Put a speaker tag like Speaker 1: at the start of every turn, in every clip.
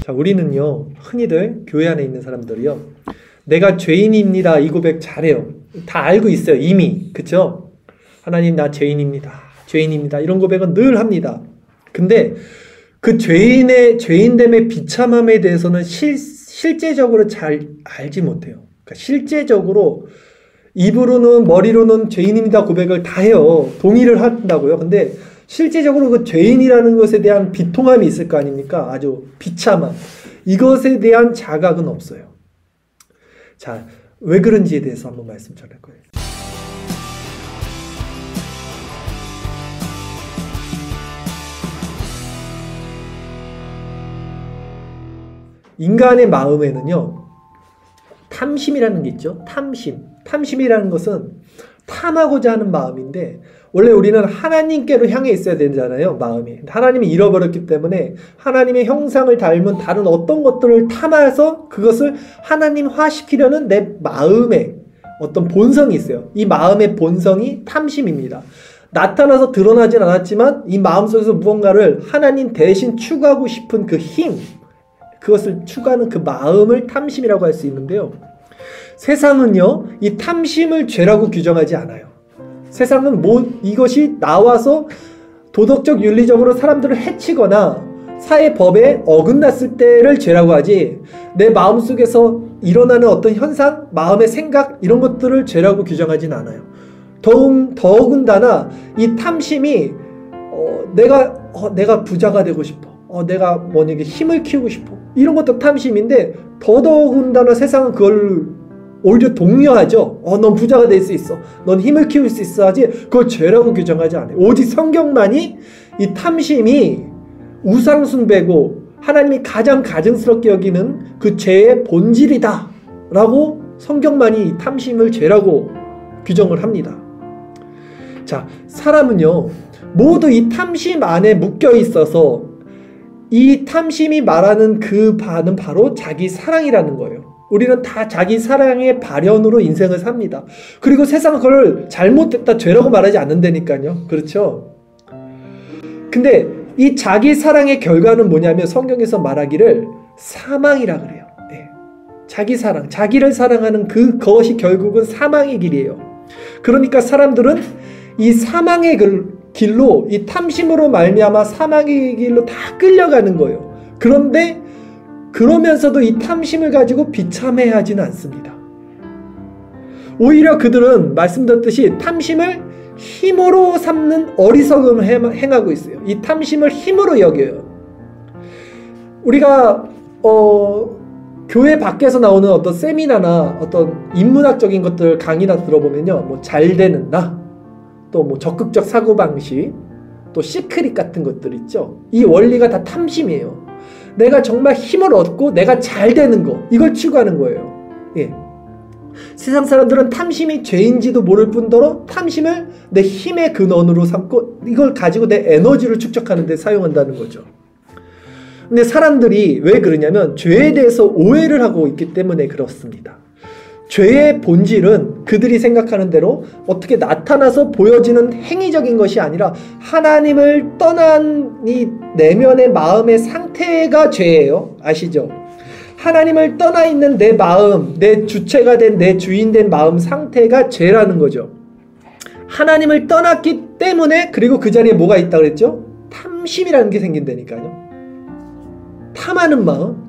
Speaker 1: 자, 우리는요, 흔히들 교회 안에 있는 사람들이요, 내가 죄인입니다, 이 고백 잘해요. 다 알고 있어요, 이미. 그쵸? 하나님, 나 죄인입니다. 죄인입니다. 이런 고백은 늘 합니다. 근데 그 죄인됨의 비참함에 대해서는 실제적으로 잘 알지 못해요. 그러니까 실제적으로 입으로는, 머리로는 죄인입니다 고백을 다 해요. 동의를 한다고요. 근데 실제적으로 그 죄인이라는 것에 대한 비통함이 있을 거 아닙니까? 아주 비참함. 이것에 대한 자각은 없어요. 자, 왜 그런지에 대해서 한번 말씀 전할 거예요. 인간의 마음에는요, 탐심이라는 게 있죠. 탐심이라는 것은 탐하고자 하는 마음인데, 원래 우리는 하나님께로 향해 있어야 되잖아요, 마음이. 하나님이 잃어버렸기 때문에 하나님의 형상을 닮은 다른 어떤 것들을 탐해서 그것을 하나님화시키려는 내 마음에 어떤 본성이 있어요. 이 마음의 본성이 탐심입니다. 나타나서 드러나진 않았지만 이 마음속에서 무언가를 하나님 대신 추구하고 싶은 그 힘, 그것을 추구하는 그 마음을 탐심이라고 할 수 있는데요. 세상은요, 이 탐심을 죄라고 규정하지 않아요. 세상은 이것이 나와서 도덕적 윤리적으로 사람들을 해치거나 사회법에 어긋났을 때를 죄라고 하지, 내 마음속에서 일어나는 어떤 현상, 마음의 생각, 이런 것들을 죄라고 규정하진 않아요. 더군다나 이 탐심이 내가 부자가 되고 싶어, 내가 뭐냐게 힘을 키우고 싶어, 이런 것도 탐심인데, 더더군다나 세상은 그걸 오히려 독려하죠. 넌 부자가 될 수 있어, 넌 힘을 키울 수 있어 하지, 그걸 죄라고 규정하지 않아요. 오직 성경만이 이 탐심이 우상숭배고 하나님이 가장 가증스럽게 여기는 그 죄의 본질이다 라고 성경만이 이 탐심을 죄라고 규정을 합니다. 자, 사람은요, 모두 이 탐심 안에 묶여 있어서 이 탐심이 말하는 그 바는 바로 자기 사랑이라는 거예요. 우리는 다 자기 사랑의 발현으로 인생을 삽니다. 그리고 세상은 그걸 잘못됐다, 죄라고 말하지 않는다니까요. 그렇죠? 근데 이 자기 사랑의 결과는 뭐냐면 성경에서 말하기를 사망이라 그래요. 네. 자기 사랑, 자기를 사랑하는 그것이 결국은 사망의 길이에요. 그러니까 사람들은 이 사망의 길로, 이 탐심으로 말미암아 사망의 길로 다 끌려가는 거예요. 그런데 그러면서도 이 탐심을 가지고 비참해하지는 않습니다. 오히려 그들은 말씀드렸듯이 탐심을 힘으로 삼는 어리석음을 행하고 있어요. 이 탐심을 힘으로 여겨요. 우리가 교회 밖에서 나오는 어떤 세미나나 어떤 인문학적인 것들 강의나 들어보면요, 뭐 잘 되는 나, 또 뭐 적극적 사고방식, 또 시크릿 같은 것들 있죠. 이 원리가 다 탐심이에요. 내가 정말 힘을 얻고 내가 잘 되는 거, 이걸 추구하는 거예요. 예. 세상 사람들은 탐심이 죄인지도 모를 뿐더러 탐심을 내 힘의 근원으로 삼고 이걸 가지고 내 에너지를 축적하는 데 사용한다는 거죠. 근데 사람들이 왜 그러냐면 죄에 대해서 오해를 하고 있기 때문에 그렇습니다. 죄의 본질은 그들이 생각하는 대로 어떻게 나타나서 보여지는 행위적인 것이 아니라 하나님을 떠난 이 내면의 마음의 상태가 죄예요. 아시죠? 하나님을 떠나 있는 내 마음, 내 주체가 된, 내 주인 된 마음 상태가 죄라는 거죠. 하나님을 떠났기 때문에, 그리고 그 자리에 뭐가 있다고 그랬죠? 탐심이라는 게 생긴다니까요. 탐하는 마음.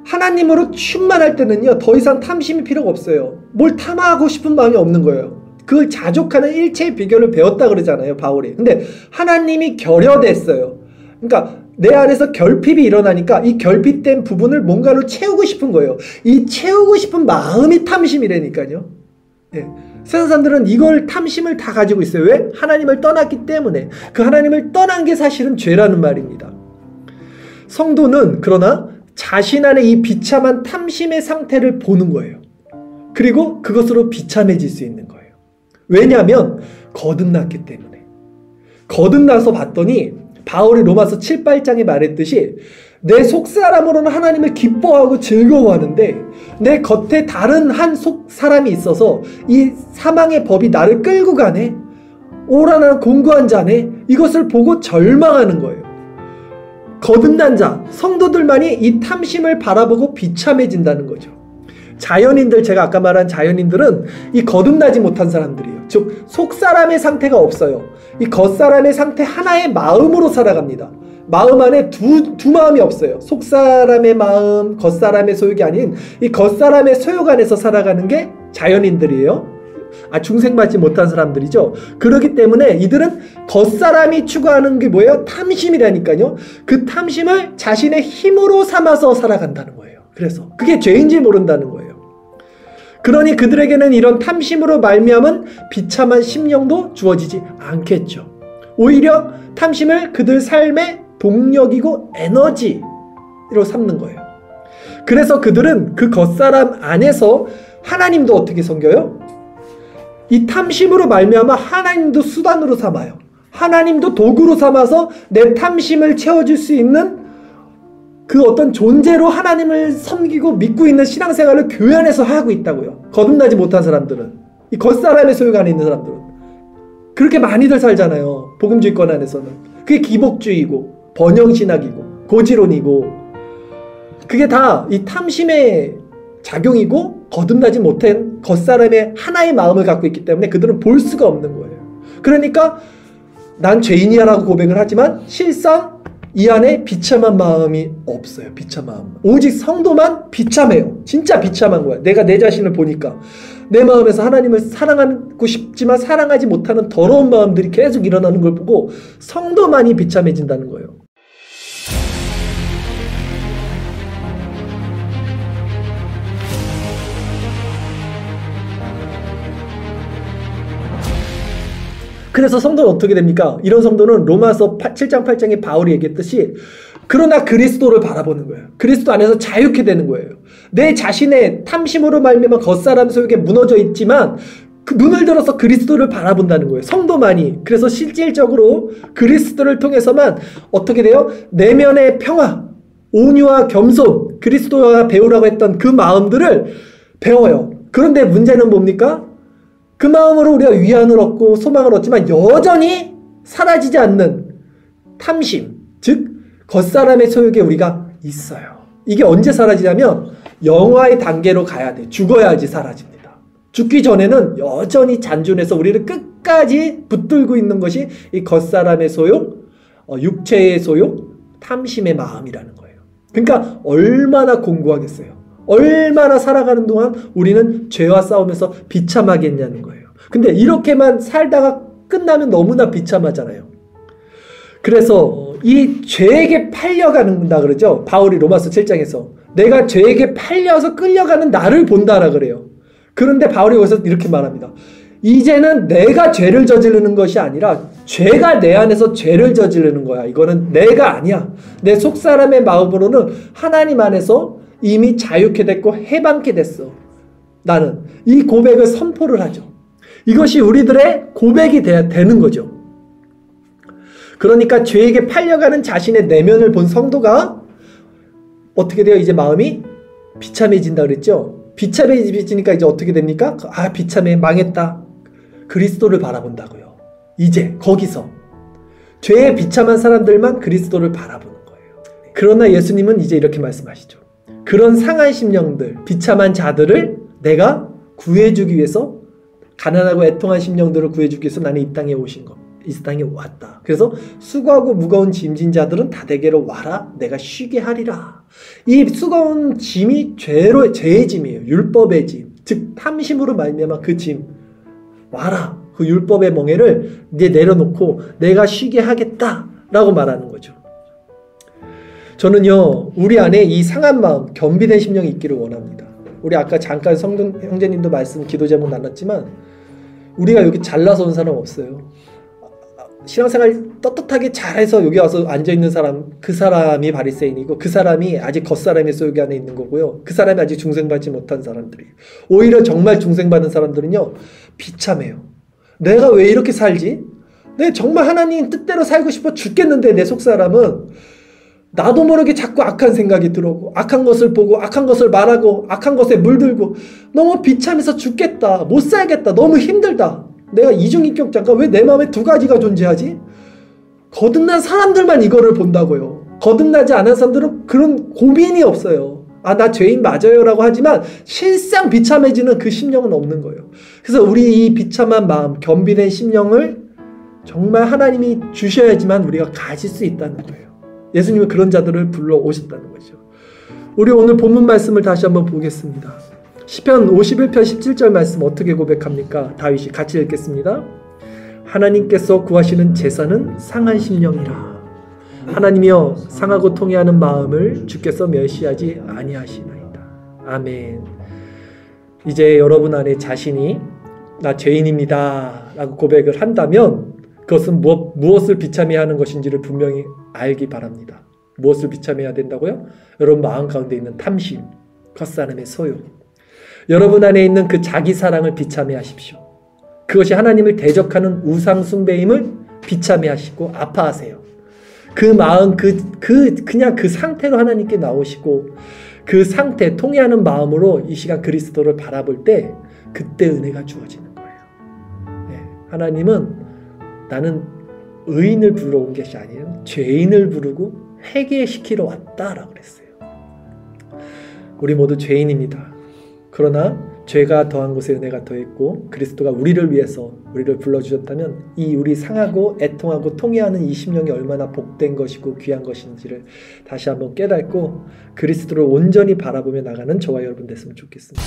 Speaker 1: 하나님으로 충만할 때는요, 더 이상 탐심이 필요가 없어요. 뭘 탐하고 싶은 마음이 없는 거예요. 그걸 자족하는 일체의 비결을 배웠다 그러잖아요, 바울이. 근데 하나님이 결여됐어요. 그러니까 내 안에서 결핍이 일어나니까 이 결핍된 부분을 뭔가로 채우고 싶은 거예요. 이 채우고 싶은 마음이 탐심이라니까요. 예. 세상 사람들은 이걸, 탐심을 다 가지고 있어요. 왜? 하나님을 떠났기 때문에. 그 하나님을 떠난 게 사실은 죄라는 말입니다. 성도는 그러나 자신 안에 이 비참한 탐심의 상태를 보는 거예요. 그리고 그것으로 비참해질 수 있는 거예요. 왜냐하면 거듭났기 때문에. 거듭나서 봤더니 바울이 로마서 7, 8장에 말했듯이 내 속사람으로는 하나님을 기뻐하고 즐거워하는데 내 겉에 다른 한 속사람이 있어서 이 사망의 법이 나를 끌고 가네, 오라나 공고한 자네, 이것을 보고 절망하는 거예요. 거듭난 자, 성도들만이 이 탐심을 바라보고 비참해진다는 거죠. 자연인들, 제가 아까 말한 자연인들은 이 거듭나지 못한 사람들이에요. 즉 속사람의 상태가 없어요. 이 겉사람의 상태 하나의 마음으로 살아갑니다. 마음 안에 두 마음이 없어요. 속사람의 마음, 겉사람의 소욕이 아닌 이 겉사람의 소욕 안에서 살아가는 게 자연인들이에요. 중생받지 못한 사람들이죠. 그렇기 때문에 이들은 겉사람이 추구하는 게 뭐예요? 탐심이라니까요. 그 탐심을 자신의 힘으로 삼아서 살아간다는 거예요. 그래서 그게 죄인지 모른다는 거예요. 그러니 그들에게는 이런 탐심으로 말미암은 비참한 심령도 주어지지 않겠죠. 오히려 탐심을 그들 삶의 동력이고 에너지로 삼는 거예요. 그래서 그들은 그 겉사람 안에서 하나님도 어떻게 섬겨요? 이 탐심으로 말미암아 하나님도 수단으로 삼아요. 하나님도 도구로 삼아서 내 탐심을 채워줄 수 있는 그 어떤 존재로 하나님을 섬기고 믿고 있는 신앙생활을 교회 안에서 하고 있다고요. 거듭나지 못한 사람들은, 이 겉사람의 소욕 안에 있는 사람들은 그렇게 많이들 살잖아요. 복음주의권 안에서는. 그게 기복주의고 번영신학이고 고지론이고, 그게 다 이 탐심의 작용이고 거듭나지 못한 겉사람의 하나의 마음을 갖고 있기 때문에 그들은 볼 수가 없는 거예요. 그러니까 난 죄인이야 라고 고백을 하지만 실상 이 안에 비참한 마음이 없어요. 비참한 마음. 오직 성도만 비참해요. 진짜 비참한 거야. 내가 내 자신을 보니까 내 마음에서 하나님을 사랑하고 싶지만 사랑하지 못하는 더러운 마음들이 계속 일어나는 걸 보고 성도만이 비참해진다는 거예요. 그래서 성도는 어떻게 됩니까? 이런 성도는 로마서 7장 8장에 바울이 얘기했듯이 그러나 그리스도를 바라보는 거예요. 그리스도 안에서 자유케 되는 거예요. 내 자신의 탐심으로 말미암아 겉사람 소욕에 무너져 있지만 그 눈을 들어서 그리스도를 바라본다는 거예요. 성도만이. 그래서 실질적으로 그리스도를 통해서만 어떻게 돼요? 내면의 평화, 온유와 겸손, 그리스도가 배우라고 했던 그 마음들을 배워요. 그런데 문제는 뭡니까? 그 마음으로 우리가 위안을 얻고 소망을 얻지만 여전히 사라지지 않는 탐심, 즉 겉사람의 소욕에 우리가 있어요. 이게 언제 사라지냐면 영화의 단계로 가야 돼. 죽어야지 사라집니다. 죽기 전에는 여전히 잔존해서 우리를 끝까지 붙들고 있는 것이 이 겉사람의 소욕, 육체의 소욕, 탐심의 마음이라는 거예요. 그러니까 얼마나 공고하겠어요. 얼마나 살아가는 동안 우리는 죄와 싸우면서 비참하겠냐는 거예요. 근데 이렇게만 살다가 끝나면 너무나 비참하잖아요. 그래서 이 죄에게 팔려간다 그러죠. 바울이 로마서 7장에서 내가 죄에게 팔려서 끌려가는 나를 본다라 그래요. 그런데 바울이 여기서 이렇게 말합니다. 이제는 내가 죄를 저지르는 것이 아니라 죄가 내 안에서 죄를 저지르는 거야. 이거는 내가 아니야. 내 속사람의 마음으로는 하나님 안에서 이미 자유케 됐고 해방케 됐어. 나는 이 고백을 선포를 하죠. 이것이 우리들의 고백이 되는 거죠. 그러니까 죄에게 팔려가는 자신의 내면을 본 성도가 어떻게 돼요? 이제 마음이 비참해진다 그랬죠. 비참해지니까 이제 어떻게 됩니까? 비참해, 망했다. 그리스도를 바라본다고요. 이제 거기서 죄에 비참한 사람들만 그리스도를 바라보는 거예요. 그러나 예수님은 이제 이렇게 말씀하시죠. 그런 상한 심령들, 비참한 자들을 내가 구해주기 위해서, 가난하고 애통한 심령들을 구해주기 위해서 나는 이 땅에 오신 것, 이 땅에 왔다. 그래서 수고하고 무거운 짐진 자들은 다 내게로 와라. 내가 쉬게 하리라. 이 수고한 짐이 죄의 짐이에요. 율법의 짐. 즉 탐심으로 말미암아 그 짐. 와라. 그 율법의 멍에를 이제 내려놓고 내가 쉬게 하겠다라고 말하는 거죠. 저는요, 우리 안에 이 상한 마음, 겸비된 심령이 있기를 원합니다. 우리 아까 잠깐 성도 형제님도 말씀, 기도 제목 나눴지만 우리가 여기 잘나서 온 사람 없어요. 신앙생활 떳떳하게 잘해서 여기 와서 앉아있는 사람, 그 사람이 바리새인이고 그 사람이 아직 겉사람의 소욕 안에 있는 거고요. 그 사람이 아직 중생받지 못한 사람들이에요. 오히려 정말 중생받은 사람들은요, 비참해요. 내가 왜 이렇게 살지? 내가 정말 하나님 뜻대로 살고 싶어 죽겠는데 내 속사람은 나도 모르게 자꾸 악한 생각이 들어오고 악한 것을 보고 악한 것을 말하고 악한 것에 물들고 너무 비참해서 죽겠다. 못 살겠다. 너무 힘들다. 내가 이중인격자인가? 왜 내 마음에 두 가지가 존재하지? 거듭난 사람들만 이거를 본다고요. 거듭나지 않은 사람들은 그런 고민이 없어요. 아, 나 죄인 맞아요 라고 하지만 실상 비참해지는 그 심령은 없는 거예요. 그래서 우리 이 비참한 마음, 겸비된 심령을 정말 하나님이 주셔야지만 우리가 가질 수 있다는 거예요. 예수님은 그런 자들을 불러오셨다는 거죠. 우리 오늘 본문 말씀을 다시 한번 보겠습니다. 시편 51편 17절 말씀 어떻게 고백합니까? 다윗이 같이 읽겠습니다. 하나님께서 구하시는 제사는 상한 심령이라. 하나님이여 상하고 통회하는 마음을 주께서 멸시하지 아니하시나이다. 아멘. 이제 여러분 안에 자신이 나 죄인입니다 라고 고백을 한다면 그것은 무엇을 비참해야 하는 것인지를 분명히 알기 바랍니다. 무엇을 비참해야 된다고요? 여러분 마음 가운데 있는 탐심, 겉사람의 소욕, 여러분 안에 있는 그 자기 사랑을 비참해 하십시오. 그것이 하나님을 대적하는 우상 숭배임을 비참해 하시고 아파하세요. 그 마음, 그냥 그 상태로 하나님께 나오시고 그 상태, 통회하는 마음으로 이 시간 그리스도를 바라볼 때 그때 은혜가 주어지는 거예요. 네, 하나님은 나는 의인을 부르러 온 것이 아니에요. 죄인을 부르고 회개시키러 왔다라고 그랬어요. 우리 모두 죄인입니다. 그러나 죄가 더한 곳에 은혜가 더했고 그리스도가 우리를 위해서 우리를 불러주셨다면 이 우리 상하고 애통하고 통회하는 이 심령이 얼마나 복된 것이고 귀한 것인지를 다시 한번 깨닫고 그리스도를 온전히 바라보며 나가는 저와 여러분 됐으면 좋겠습니다.